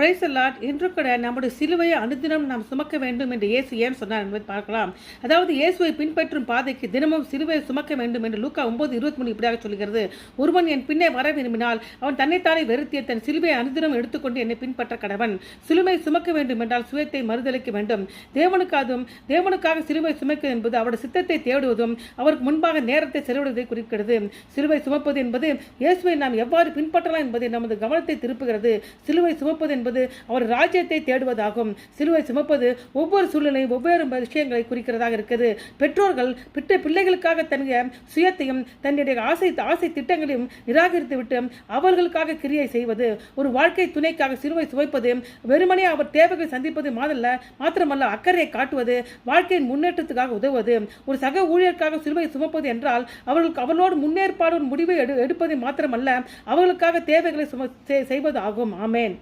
Price Lord. இன்று கூட நம்முடைய சிலுவையை அனுதினம் நாம் சுமக்க வேண்டும் என்று இயேசு ஏன் சொன்னார் என்பதை பார்க்கலாம். அதாவது இயேசுவை பின்பற்றும் பாதைக்கு தினமும் சிலுவையை சுமக்க வேண்டும் என்று லூக்கா 9:23 இப்படியாக சொல்கிறது. ஒருவன் என் பின்னே வர விரும்பினால் அவன் தன்னைத்தானே வெறுத்திய தன் சிலுவையை அனுதினம் எடுத்துக்கொண்டு என்னை பின்பற்ற கடவன். சிலுவை சுமக்க வேண்டும் என்றால் சுயத்தை மறுதளிக்க வேண்டும். தேவனுக்காக சிலுவை சுமக்க என்பது அவருடைய சித்தத்தை தேடுவதும் அவருக்கு முன்பாக நேரத்தை செலவிடுவதை குறிக்கிறது. சிலுவை சுமப்பது என்பது இயேசுவை நாம் எவ்வாறு பின்பற்றலாம் என்பதை நமது கவனத்தை திருப்புகிறது. சிலுவை சுமப்பது என்பது அவர் ராஜ்யத்தை தேடுவதாகும். சிலுவை சுமப்பது ஒவ்வொரு சூழ்நிலையும் ஒவ்வொரு விஷயங்களை குறிக்கிறதாக இருக்கிறது. பெற்றோர்கள் பிள்ளைகளுக்காக தன்னுடைய சுயத்தையும் தன்னுடைய ஆசை திட்டங்களையும் நிராகரித்துவிட்டு அவர்களுக்காக கிரியை செய்வது. ஒரு வாழ்க்கை துணைக்காக சிலுவை சுமப்பது வெறுமனே அவர் தேவைகளை சந்திப்பது மாத்திரமல்ல, அக்கறையை காட்டுவது, வாழ்க்கையின் முன்னேற்றத்துக்காக உதவுவது. ஒரு சக ஊழியருக்காக சிலுவை சுமப்பது என்றால் அவர்களோடு முன்னேற்பாடு முடிவை எடுப்பது மாத்திரமல்ல, அவர்களுக்காக தேவைகளை செய்வது ஆகும். ஆமென்.